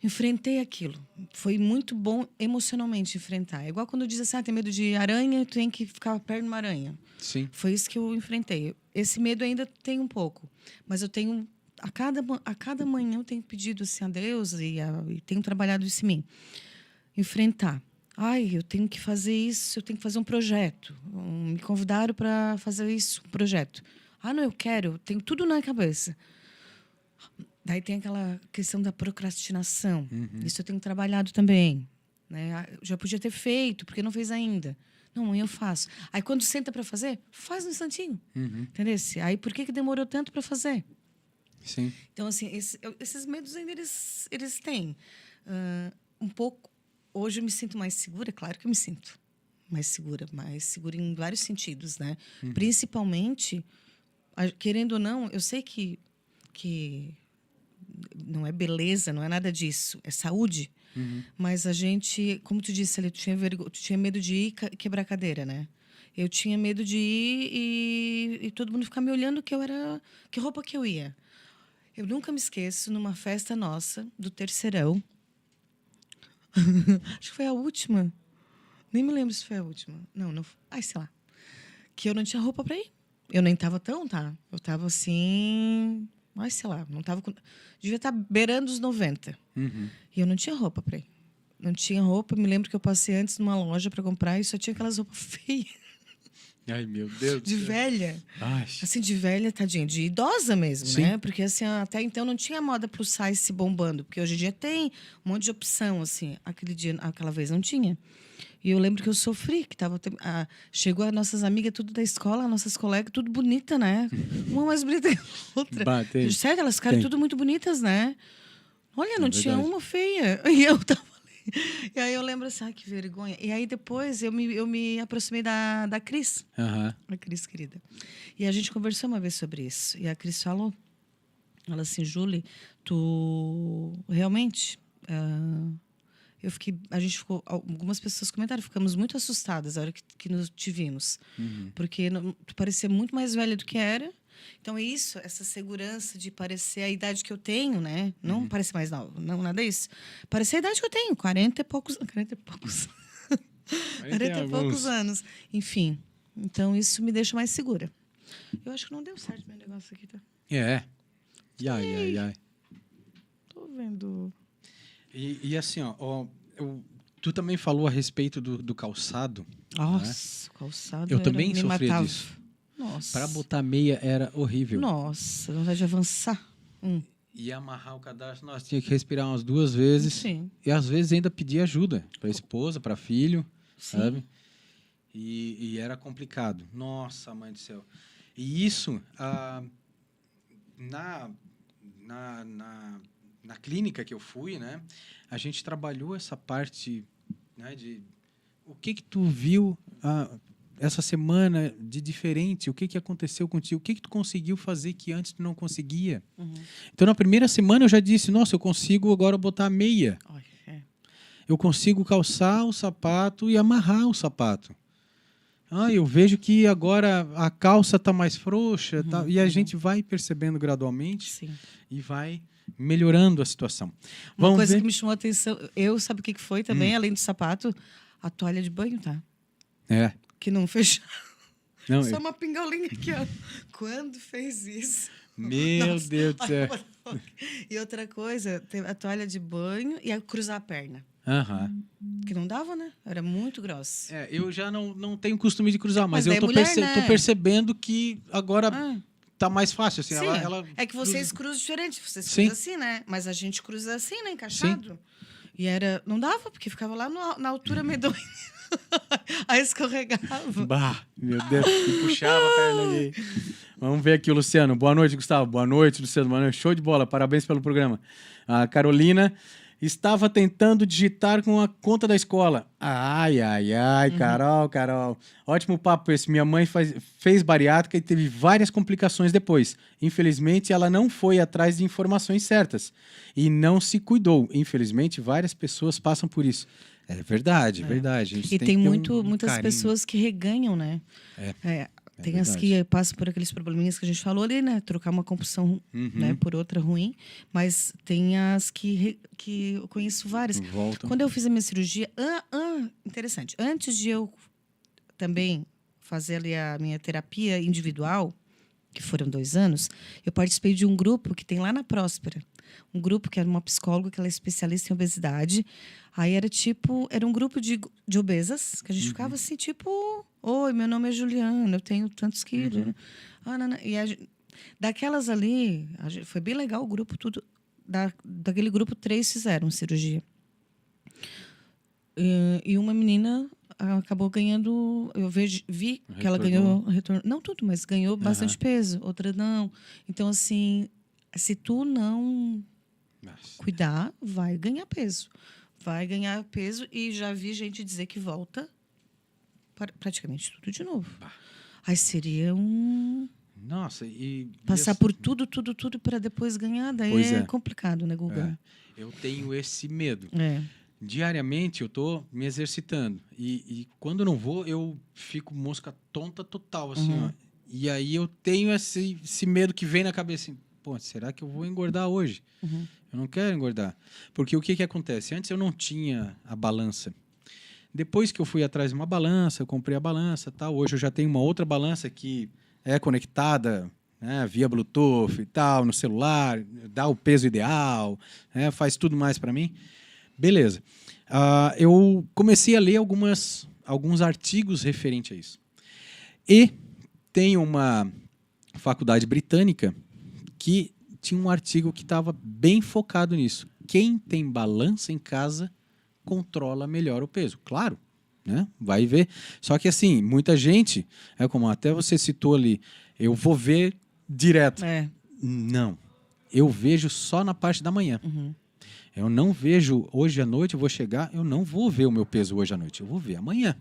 enfrentei aquilo. Foi muito bom emocionalmente enfrentar. É igual quando diz assim, tem medo de aranha, tu tem que ficar perto de uma aranha. Sim. Foi isso que eu enfrentei. Esse medo ainda tem um pouco, mas eu tenho... A cada manhã eu tenho pedido assim, a Deus e tenho trabalhado isso em mim. Enfrentar. Eu tenho que fazer isso, eu tenho que fazer um projeto. Me convidaram para fazer isso, um projeto. Não, eu quero, tenho tudo na cabeça. Daí tem aquela questão da procrastinação. Isso eu tenho trabalhado também. Né? Já podia ter feito, porque não fez ainda. Não, amanhã eu faço. Aí quando senta para fazer, faz no instantinho. Entendeu? Aí por que demorou tanto para fazer? Sim. Então, assim, esses medos ainda eles têm. Um pouco... Hoje eu me sinto mais segura, claro que eu me sinto mais segura em vários sentidos, né? Principalmente, querendo ou não, eu sei que não é beleza, não é nada disso, é saúde. Mas a gente, como tu disse ali, tu tinha medo de ir quebrar a cadeira, né? Eu tinha medo de ir e todo mundo ficar me olhando que roupa que eu ia. Eu nunca me esqueço, numa festa nossa, do terceirão, acho que foi a última. Nem me lembro se foi a última. Não. Sei lá. Que eu não tinha roupa para ir. Eu nem tava tão, tá? Eu tava assim... sei lá. Não tava... Devia estar beirando os 90. E eu não tinha roupa para ir. Não tinha roupa. Me lembro que eu passei antes numa loja para comprar e só tinha aquelas roupas feias. Ai, meu Deus. De velha. Ai. Assim, de velha, tadinha. De idosa mesmo, Sim. né? Porque, assim, até então não tinha moda plus size se bombando. Porque hoje em dia tem um monte de opção, assim. Aquela vez não tinha. E eu lembro que eu sofri, que chegou as nossas amigas, tudo da escola, nossas colegas, tudo bonita, né? Uma mais bonita que a outra. Sério, elas ficaram tudo muito bonitas, né? Olha, não tinha uma feia. E eu tava ali. E aí eu lembro assim, que vergonha. E aí depois eu me aproximei da Cris. A Cris, querida. E a gente conversou uma vez sobre isso. E a Cris falou, ela assim, Julie, tu realmente... algumas pessoas comentaram, ficamos muito assustadas na hora que nos te vimos. Porque tu parecia muito mais velha do que era. Então, essa segurança de parecer a idade que eu tenho, né? Não parecer mais nova, não, nada disso. Parecer a idade que eu tenho, 40 e poucos anos. Enfim, então isso me deixa mais segura. Eu acho que não deu certo meu negócio aqui, tá? Ai. Tô vendo... E assim, tu também falou a respeito do calçado. Nossa, né? Calçado eu também sofria disso. Nossa. Para botar meia era horrível. Nossa, vontade de avançar. E amarrar o cadastro, nós tínhamos que respirar umas 2 vezes. Sim. E às vezes ainda pedir ajuda para a esposa, para filho, sim. Sabe? E era complicado. Nossa, mãe do céu. E isso, na clínica que eu fui, né, a gente trabalhou essa parte, né, de o que tu viu essa semana de diferente, o que aconteceu contigo, o que tu conseguiu fazer que antes tu não conseguia. Então, na primeira semana eu já disse, nossa, eu consigo agora botar meia. eu consigo calçar o sapato e amarrar o sapato. Eu vejo que agora a calça está mais frouxa, e a gente vai percebendo gradualmente. Sim. E vai melhorando a situação. Uma Vamos coisa ver. que me chamou a atenção, sabe o que foi também, além do sapato? A toalha de banho, tá? Que não fechou. Não, Só uma pingolinha aqui, ó. Quando fez isso? Meu Nossa, Deus do céu. E outra coisa, teve a toalha de banho e a cruzar a perna. Aham. Que não dava, né? Era muito grossa. Eu já não tenho costume de cruzar, mas Mas eu daí tô, mulher, né? tô percebendo que agora tá mais fácil. Assim, Sim, ela é que vocês cruzam diferente. Vocês Sim. cruzam assim, né? Mas a gente cruza assim, né? Encaixado. E não dava, porque ficava lá na altura medonha. Aí escorregava. Bah, meu Deus, que puxava a perna ali. Vamos ver aqui o Luciano. Boa noite, Gustavo. Boa noite, Luciano. Boa noite. Show de bola. Parabéns pelo programa. A Carolina estava tentando digitar com a conta da escola. Ai, Carol. Ótimo papo esse. Minha mãe fez bariátrica e teve várias complicações depois. Infelizmente, ela não foi atrás de informações certas e não se cuidou. Infelizmente, várias pessoas passam por isso. É verdade. A gente E tem que ter muitas carinho. pessoas que reganham, né? Tem as que passam por aqueles probleminhas que a gente falou ali, né? Trocar uma compulsão né, por outra ruim. Mas tem as que eu conheço várias. Voltam. Quando eu fiz a minha cirurgia... interessante. Antes de eu também fazer ali a minha terapia individual, que foram 2 anos, eu participei de um grupo que tem lá na Próspera. Um grupo que era uma psicóloga, que ela é especialista em obesidade. Aí era um grupo de obesas, que a gente ficava assim, tipo... Oi, meu nome é Juliana, eu tenho tantos quilos. E daquelas ali, foi bem legal o grupo, tudo. Daquele grupo, 3 fizeram cirurgia. E uma menina acabou ganhando... Eu vi que ela ganhou retorno. Não tudo, mas ganhou bastante peso. Outra não. Então, assim, se tu não cuidar, vai ganhar peso. Vai ganhar peso e já vi gente dizer que volta praticamente tudo de novo. Aí seria Nossa, passar por tudo para depois ganhar. Daí é complicado, né, Guga? Eu tenho esse medo. Diariamente eu tô me exercitando. E quando eu não vou, eu fico mosca tonta total, assim, ó. E aí eu tenho esse medo que vem na cabeça, assim, pô, será que eu vou engordar hoje? Eu não quero engordar. Porque o que acontece? Antes eu não tinha a balança. Depois que eu fui atrás de uma balança, eu comprei a balança, tal. Hoje eu já tenho uma outra balança que é conectada, né, via Bluetooth e tal, no celular, dá o peso ideal, né, faz tudo mais para mim. Beleza. Eu comecei a ler alguns artigos referentes a isso. E tem uma faculdade britânica que tinha um artigo que estava bem focado nisso. Quem tem balança em casa controla melhor o peso. Claro, né? Vai ver. Só que assim, muita gente, como até você citou ali, eu vou ver direto. Não. Eu vejo só na parte da manhã. Eu não vejo hoje à noite, eu vou chegar, eu não vou ver o meu peso hoje à noite, eu vou ver amanhã.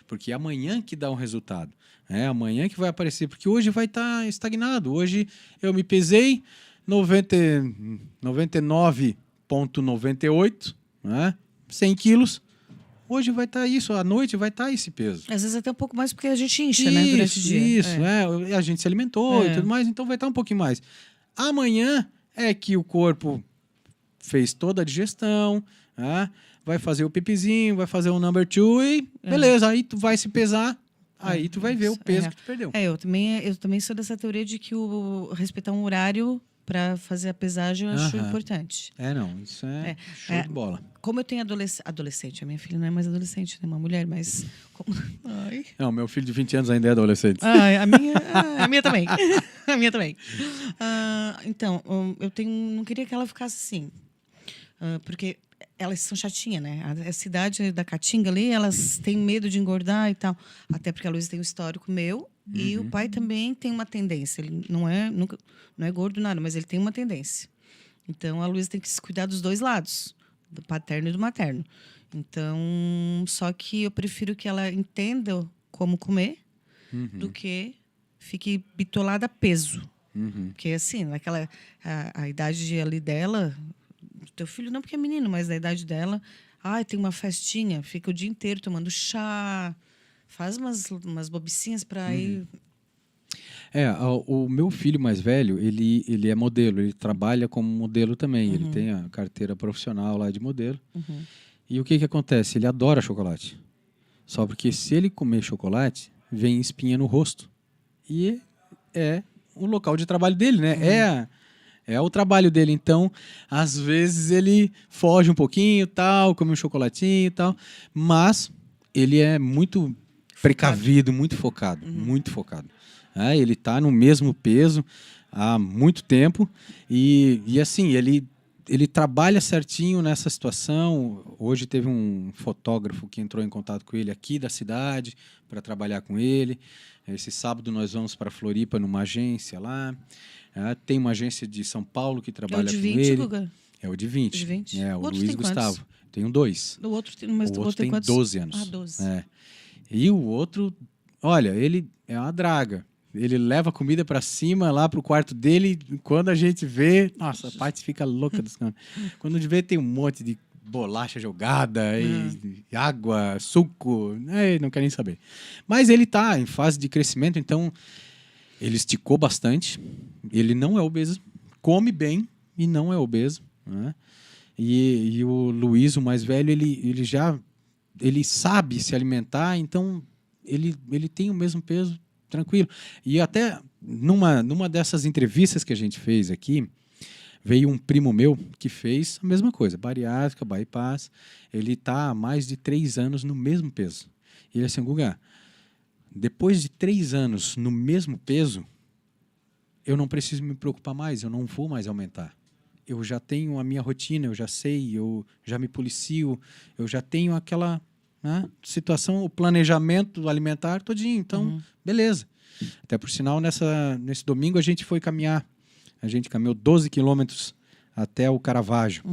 Porque é amanhã que dá um resultado. É amanhã que vai aparecer, porque hoje vai estar estagnado. Hoje eu me pesei 99,98, né? 100 quilos. Hoje vai estar isso, à noite vai estar esse peso. Às vezes até um pouco mais, porque a gente incha, né, durante o dia. Isso, a gente se alimentou e tudo mais, então vai estar um pouquinho mais. Amanhã é que o corpo fez toda a digestão, né? Vai fazer o pipizinho, vai fazer o number 2 e beleza, aí tu vai se pesar, aí tu vai ver o peso que tu perdeu. Eu também sou dessa teoria de que respeitar um horário para fazer a pesagem eu acho importante. Isso é show de bola. Como eu tenho adolescente, a minha filha não é mais adolescente, é uma mulher, mas... Não, meu filho de 20 anos ainda é adolescente. A minha também. A minha também. Então, não queria que ela ficasse assim, porque elas são chatinhas, né? A cidade da Caatinga ali, elas têm medo de engordar e tal. Até porque a Luísa tem um histórico meu e o pai também tem uma tendência. Ele não é gordo nada, mas ele tem uma tendência. Então, a Luísa tem que se cuidar dos dois lados, do paterno e do materno. Então, só que eu prefiro que ela entenda como comer do que fique bitolada a peso. Porque, assim, a idade ali dela... Teu filho não porque é menino, mas da idade dela, Ai, tem uma festinha, fica o dia inteiro tomando chá, faz umas bobicinhas para ir. O meu filho mais velho, ele é modelo, ele trabalha como modelo também, ele tem a carteira profissional lá de modelo. E o que acontece? Ele adora chocolate. Só porque se ele comer chocolate, vem espinha no rosto. E é o local de trabalho dele, né? É o trabalho dele. Então, às vezes ele foge um pouquinho, tal, come um chocolatinho e tal, mas ele é muito precavido, muito focado, muito focado. Ele está no mesmo peso há muito tempo e assim, ele trabalha certinho nessa situação. Hoje teve um fotógrafo que entrou em contato com ele aqui da cidade para trabalhar com ele. Esse sábado nós vamos para Floripa numa agência lá. Tem uma agência de São Paulo que trabalha com ele. Guga? É o de 20. De 20. É, o outro Luiz tem Gustavo. Quantos? Tenho 2. O outro tem, O outro tem quantos? 12 anos. Ah, 12. E o outro, olha, ele é uma draga. Ele leva a comida para cima, lá pro quarto dele. Quando a gente vê... Nossa, a parte fica louca dos caras. Quando a gente vê, tem um monte de bolacha jogada, e água, suco. Não quer nem saber. Mas ele tá em fase de crescimento, então ele esticou bastante. Ele não é obeso. Come bem e não é obeso. Né? E o Luiz, o mais velho, ele sabe se alimentar, então ele tem o mesmo peso, tranquilo. E até numa dessas entrevistas que a gente fez aqui, veio um primo meu que fez a mesma coisa, bariátrica, bypass. Ele está há mais de 3 anos no mesmo peso. E ele assim, Guga, depois de 3 anos no mesmo peso, eu não preciso me preocupar mais, eu não vou mais aumentar. Eu já tenho a minha rotina, eu já sei, eu já me policio, eu já tenho aquela... situação, o planejamento alimentar todinho, então beleza. Até por sinal, nesse domingo a gente foi caminhar, a gente caminhou 12 quilômetros até o Caravaggio.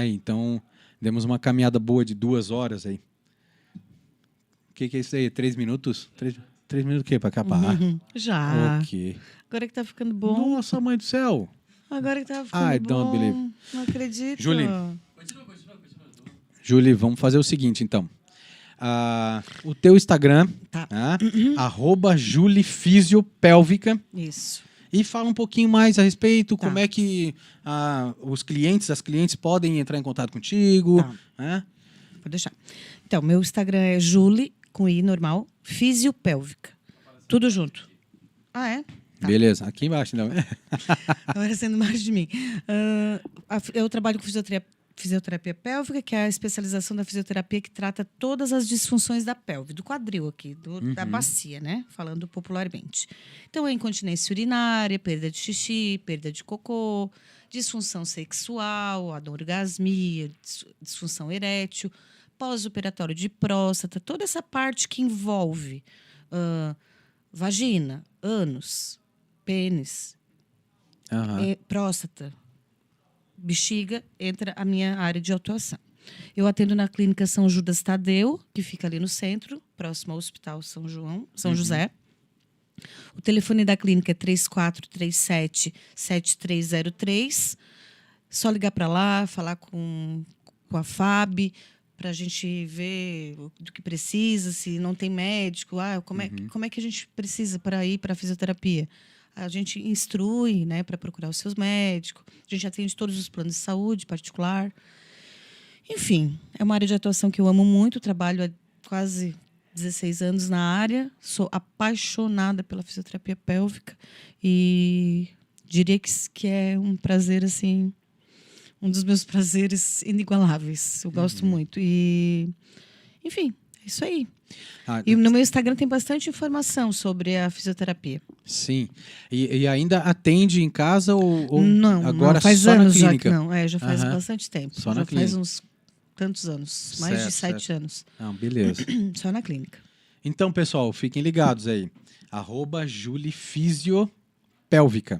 Então demos uma caminhada boa de 2 horas aí. O que é isso aí? 3 minutos? 3 minutos o quê? Para acabar? Já. Ok. Agora que tá ficando bom. Nossa, mãe do céu. Agora que tá ficando bom. Don't believe. Não acredito. Julie, vamos fazer o seguinte, então. O teu Instagram, Tá. @juliefisiopélvica. Isso. E fala um pouquinho mais a respeito, Tá. como é que as clientes podem entrar em contato contigo. Tá. Vou deixar. Então, meu Instagram é Julie, com I normal, fisiopélvica. Tudo junto. Ah, é? Tá. Beleza, aqui embaixo. Então. Agora sendo mais de mim. Eu trabalho com fisioterapia pélvica, que é a especialização da fisioterapia que trata todas as disfunções da pelve, do quadril aqui, da bacia, né? Falando popularmente. Então, é incontinência urinária, perda de xixi, perda de cocô, disfunção sexual, anorgasmia, disfunção erétil, pós-operatório de próstata, toda essa parte que envolve vagina, ânus, pênis, próstata, bexiga, entra a minha área de atuação. Eu atendo na clínica São Judas Tadeu, que fica ali no centro, próximo ao Hospital São José. O telefone da clínica é 3437-7303. Só ligar para lá, falar com a Fábio, para a gente ver do que precisa, se não tem médico, como é que a gente precisa para ir para a fisioterapia. A gente instrui, né, para procurar os seus médicos. A gente atende todos os planos de saúde particular. Enfim, é uma área de atuação que eu amo muito. Trabalho há quase 16 anos na área. Sou apaixonada pela fisioterapia pélvica. E diria que é um prazer, assim, um dos meus prazeres inigualáveis. Eu gosto muito. E, enfim, é isso aí. E no meu Instagram tem bastante informação sobre a fisioterapia. Sim. E ainda atende em casa ou não, agora faz só anos na clínica? já faz bastante tempo. Só já na faz clínica. uns tantos anos, mais de 7 anos. Beleza. Só na clínica. Então, pessoal, fiquem ligados aí. @juliefisiopélvica.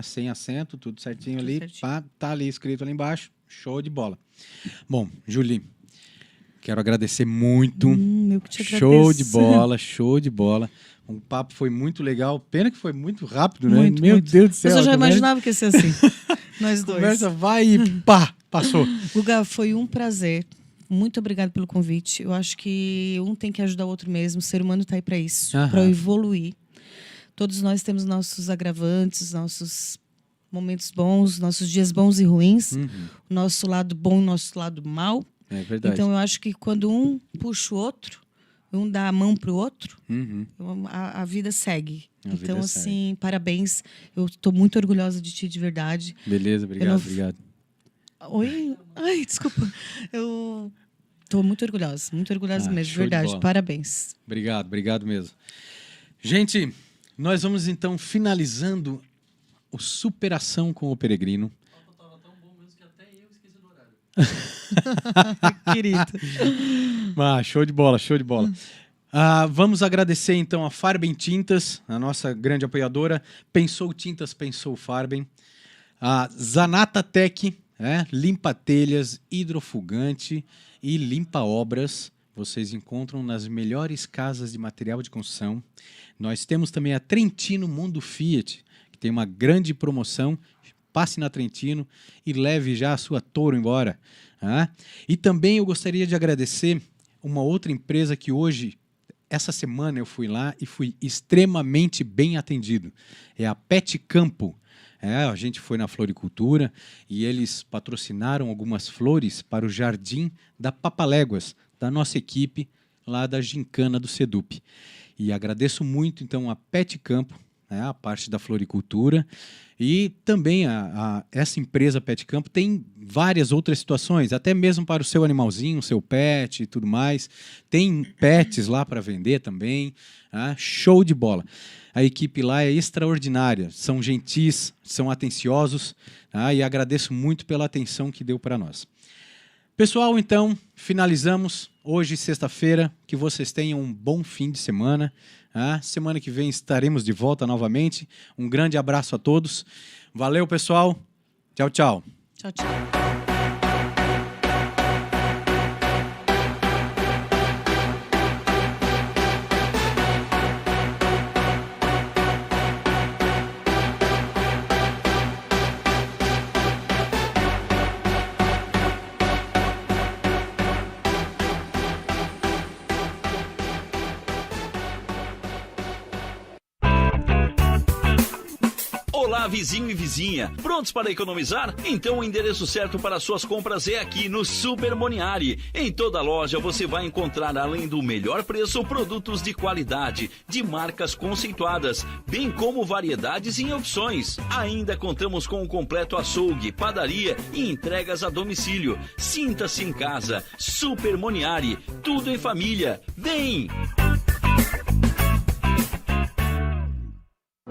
Sem acento, tudo certinho ali. Certinho. Tá ali escrito ali embaixo. Show de bola. Bom, Julie, quero agradecer muito. Eu que te agradeço. Show de bola. O papo foi muito legal. Pena que foi muito rápido, né? Muito, Meu muito. Deus do céu. Mas eu já imaginava que ia ser assim. Nós dois. Conversa vai e pá! Passou. Guga, foi um prazer. Muito obrigada pelo convite. Eu acho que um tem que ajudar o outro mesmo. O ser humano está aí para isso, para evoluir. Todos nós temos nossos agravantes, nossos momentos bons, nossos dias bons e ruins. O nosso lado bom e o nosso lado mau. É verdade. Então, eu acho que quando um puxa o outro, um dá a mão para o outro, a vida segue. Então, assim, parabéns. Eu estou muito orgulhosa de ti, de verdade. Beleza, obrigado. Oi? Ai, desculpa. Eu estou muito orgulhosa mesmo, de verdade. Parabéns. Obrigado mesmo. Gente, nós vamos então finalizando o Superação com o Peregrino. Tava tão bom mesmo que até eu esqueci do horário. Querido. Show de bola. Vamos agradecer então a Farben Tintas, a nossa grande apoiadora. Pensou Tintas, pensou Farben. A Zanata Tech, limpa telhas, hidrofugante e limpa obras. Vocês encontram nas melhores casas de material de construção. Nós temos também a Trentino Mundo Fiat, que tem uma grande promoção. Passe na Trentino e leve já a sua Toro embora. E também eu gostaria de agradecer uma outra empresa que hoje, essa semana eu fui lá e fui extremamente bem atendido. É a Pet Campo. A gente foi na floricultura e eles patrocinaram algumas flores para o Jardim da Papaléguas, da nossa equipe lá da Gincana do Sedup. E agradeço muito, então, a Pet Campo, a parte da floricultura. E também essa empresa Pet Campo tem várias outras situações, até mesmo para o seu animalzinho, o seu pet e tudo mais. Tem pets lá para vender também. Show de bola. A equipe lá é extraordinária, são gentis, são atenciosos, e agradeço muito pela atenção que deu para nós. Pessoal, então, finalizamos hoje, sexta-feira. Que vocês tenham um bom fim de semana. Semana que vem estaremos de volta novamente. Um grande abraço a todos. Valeu, pessoal. Tchau, tchau. Tchau, tchau. Olá, vizinho e vizinha. Prontos para economizar? Então o endereço certo para suas compras é aqui no Super Moniari. Em toda loja você vai encontrar, além do melhor preço, produtos de qualidade, de marcas conceituadas, bem como variedades e opções. Ainda contamos com um completo açougue, padaria e entregas a domicílio. Sinta-se em casa. Super Moniari. Tudo em família. Vem!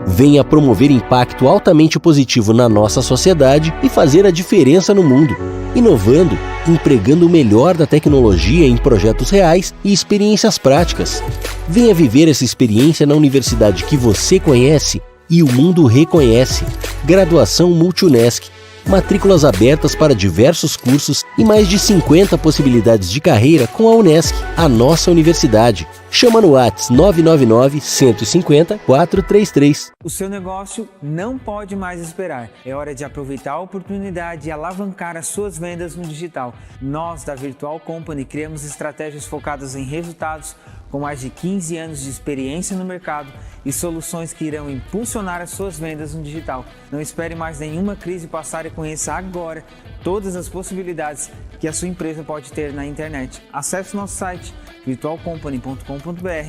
Venha promover impacto altamente positivo na nossa sociedade e fazer a diferença no mundo, inovando, empregando o melhor da tecnologia em projetos reais e experiências práticas. Venha viver essa experiência na universidade que você conhece e o mundo reconhece. Graduação Multunesc. Matrículas abertas para diversos cursos e mais de 50 possibilidades de carreira com a Unesc, a nossa universidade. Chama no WhatsApp 999-150-433. O seu negócio não pode mais esperar. É hora de aproveitar a oportunidade e alavancar as suas vendas no digital. Nós, da Virtual Company, criamos estratégias focadas em resultados com mais de 15 anos de experiência no mercado e soluções que irão impulsionar as suas vendas no digital. Não espere mais nenhuma crise passar e conheça agora todas as possibilidades que a sua empresa pode ter na internet. Acesse nosso site virtualcompany.com.br